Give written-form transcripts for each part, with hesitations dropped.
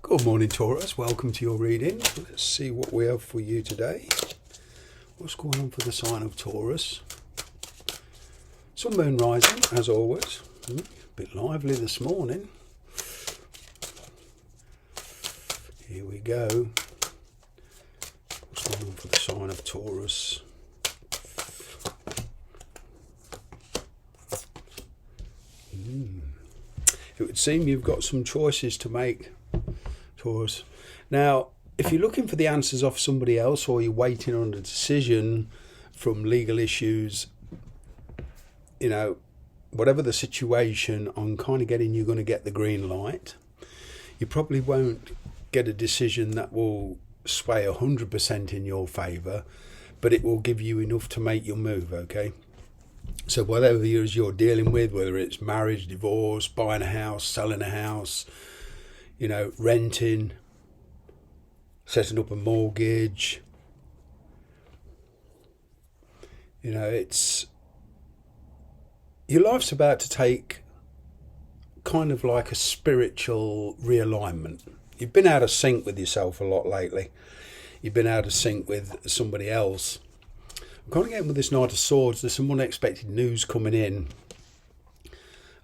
Good morning, Taurus. Welcome to your reading. Let's see what we have for you today. What's going on for the sign of Taurus? Sun, moon, rising, as always. A bit lively this morning. Here we go. What's going on for the sign of Taurus? It would seem you've got some choices to make, Taurus. Now, if you're looking for the answers off somebody else, or you're waiting on a decision from legal issues, you know, whatever the situation, I'm kind of getting you're going to get the green light. You probably won't get a decision that will sway 100% in your favour, but it will give you enough to make your move, okay? So whatever you're dealing with, whether it's marriage, divorce, buying a house, selling a house, you know, renting, setting up a mortgage, you know, it's, your life's about to take kind of like a spiritual realignment. You've been out of sync with yourself a lot lately. You've been out of sync with somebody else. I'm kind of getting with this Knight of Swords, there's some unexpected news coming in.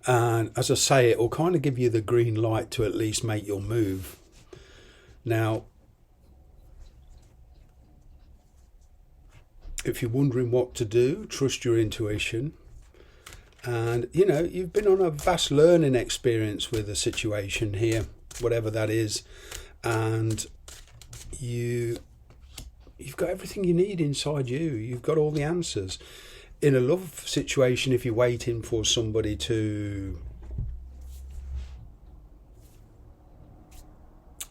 And as I say, it will kind of give you the green light to at least make your move. Now, if you're wondering what to do, trust your intuition. And, you know, you've been on a vast learning experience with a situation here, whatever that is. And you've got everything you need inside you. You've got all the answers. In a love situation, if you're waiting for somebody to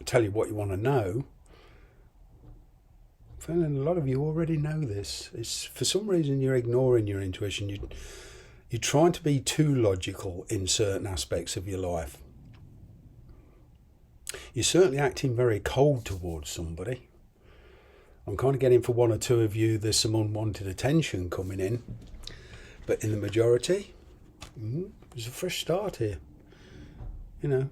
tell you what you want to know, I'm feeling a lot of you already know this. It's, for some reason, you're ignoring your intuition. You're trying to be too logical in certain aspects of your life. You're certainly acting very cold towards somebody. I'm kind of getting for one or two of you, there's some unwanted attention coming in. But in the majority, there's a fresh start here. You know,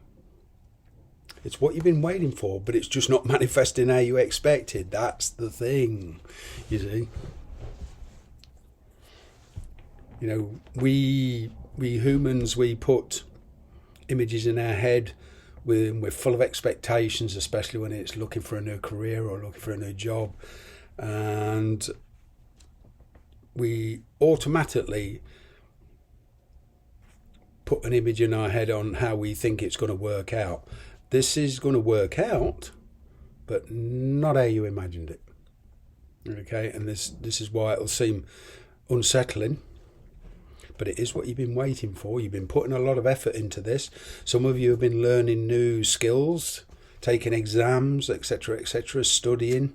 it's what you've been waiting for, but it's just not manifesting how you expected. That's the thing, you see. You know, we humans, we put images in our head. We're full of expectations, especially when it's looking for a new career or looking for a new job. And we automatically put an image in our head on how we think it's going to work out. This is going to work out, but not how you imagined it. Okay, and this is why it'll seem unsettling. But it is what you've been waiting for. You've been putting a lot of effort into this. Some of you have been learning new skills, taking exams, etc., studying.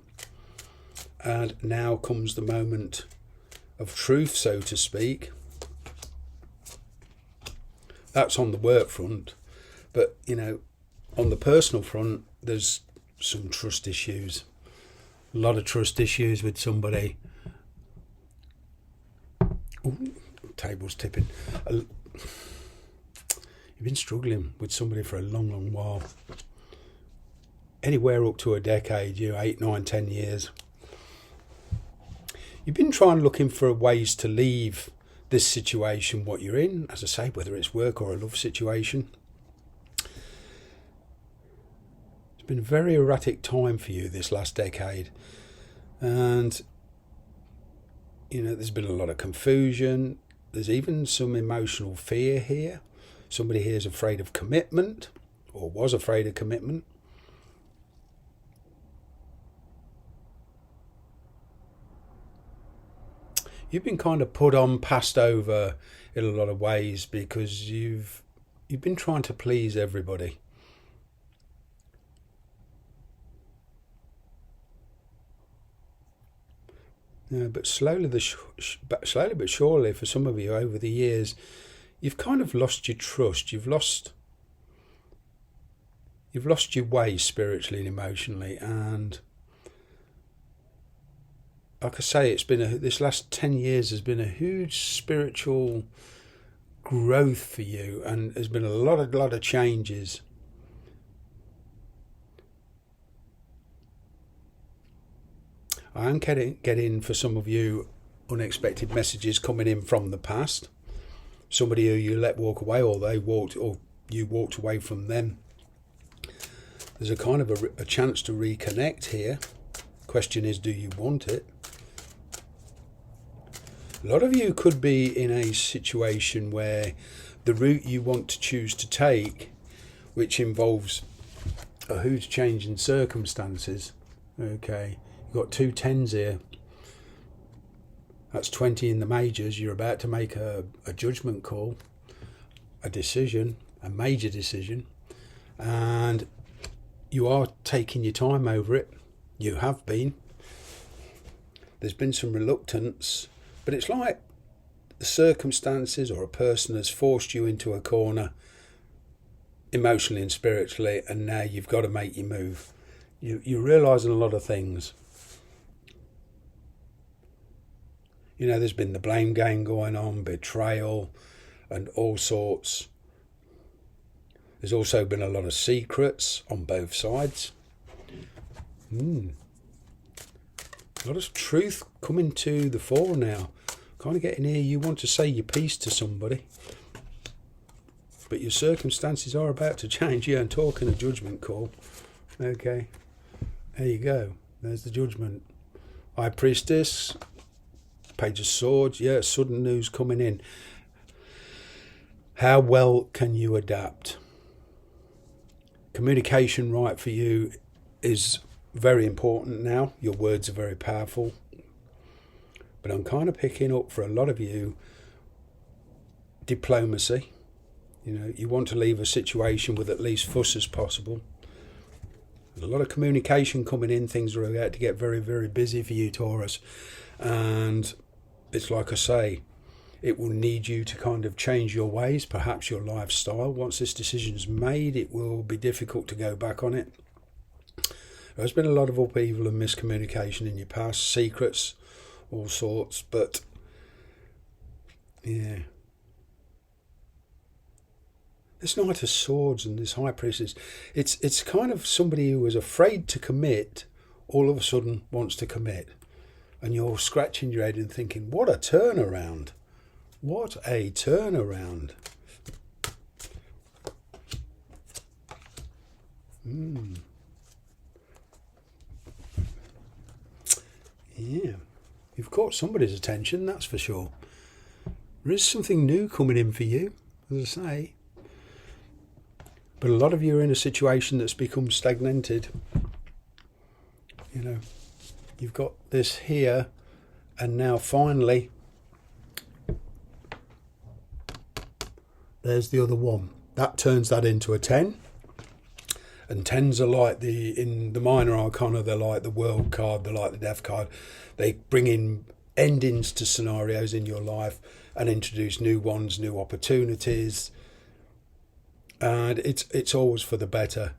And now comes the moment of truth, so to speak. That's on the work front. But, you know, on the personal front, there's some trust issues. A lot of trust issues with somebody. Ooh. Table's tipping. You've been struggling with somebody for a long while. Anywhere up to a decade, 8, 9, 10 years. You've been looking for ways to leave this situation, what you're in, as I say, whether it's work or a love situation. It's been a very erratic time for you this last decade. And, you know, there's been a lot of confusion. There's even some emotional fear here. Somebody here is afraid of commitment, or was afraid of commitment. You've been kind of passed over in a lot of ways because you've been trying to please everybody. Yeah, but slowly but surely, for some of you over the years, you've kind of lost your trust. You've lost your way spiritually and emotionally. And like I say, it's been this last 10 years has been a huge spiritual growth for you, and there's been a lot of changes. I am getting for some of you unexpected messages coming in from the past. Somebody who you let walk away, or you walked away from them. There's a kind of a chance to reconnect here. Question is, do you want it? A lot of you could be in a situation where the route you want to choose to take, which involves a huge change in circumstances. Okay, you've got 2 10s here. That's 20 in the majors. You're about to make a judgment call, a decision, a major decision, and you are taking your time over it. You have been. There's been some reluctance, but it's like the circumstances or a person has forced you into a corner emotionally and spiritually, and now you've got to make your move. You're realising a lot of things. You know, there's been the blame game going on, betrayal and all sorts. There's also been a lot of secrets on both sides. A lot of truth coming to the fore now. Kind of getting here, you want to say your piece to somebody, but your circumstances are about to change. Yeah, and talking a judgment call. Okay, there you go. There's the judgment. High Priestess, Page of Swords. Yeah, sudden news coming in. How well can you adapt? Communication right for you is very important now. Your words are very powerful. But I'm kind of picking up for a lot of you diplomacy. You know, you want to leave a situation with at least fuss as possible. There's a lot of communication coming in. Things are about to get very, very busy for you, Taurus. And it's like I say, it will need you to kind of change your ways, perhaps your lifestyle. Once this decision's made, it will be difficult to go back on it. There's been a lot of upheaval and miscommunication in your past, secrets, all sorts, but yeah. This Knight of Swords and this High Priestess, it's kind of somebody who was afraid to commit, all of a sudden wants to commit. And you're scratching your head and thinking, what a turnaround. What a turnaround. Yeah. You've caught somebody's attention, that's for sure. There is something new coming in for you, as I say. But a lot of you are in a situation that's become stagnated. You know, you've got this here, and now finally, there's the other one. That turns that into a 10. And 10s are like in the minor arcana, they're like the world card, they're like the death card. They bring in endings to scenarios in your life and introduce new ones, new opportunities. And it's always for the better.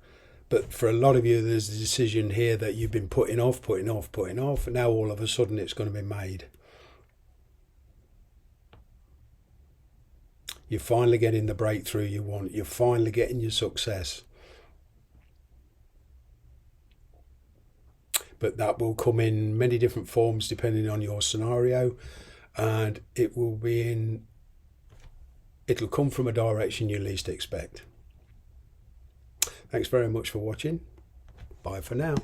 But for a lot of you, there's the decision here that you've been putting off. And now all of a sudden it's going to be made. You're finally getting the breakthrough you want. You're finally getting your success. But that will come in many different forms depending on your scenario. And it'll come from a direction you least expect. Thanks very much for watching. Bye for now.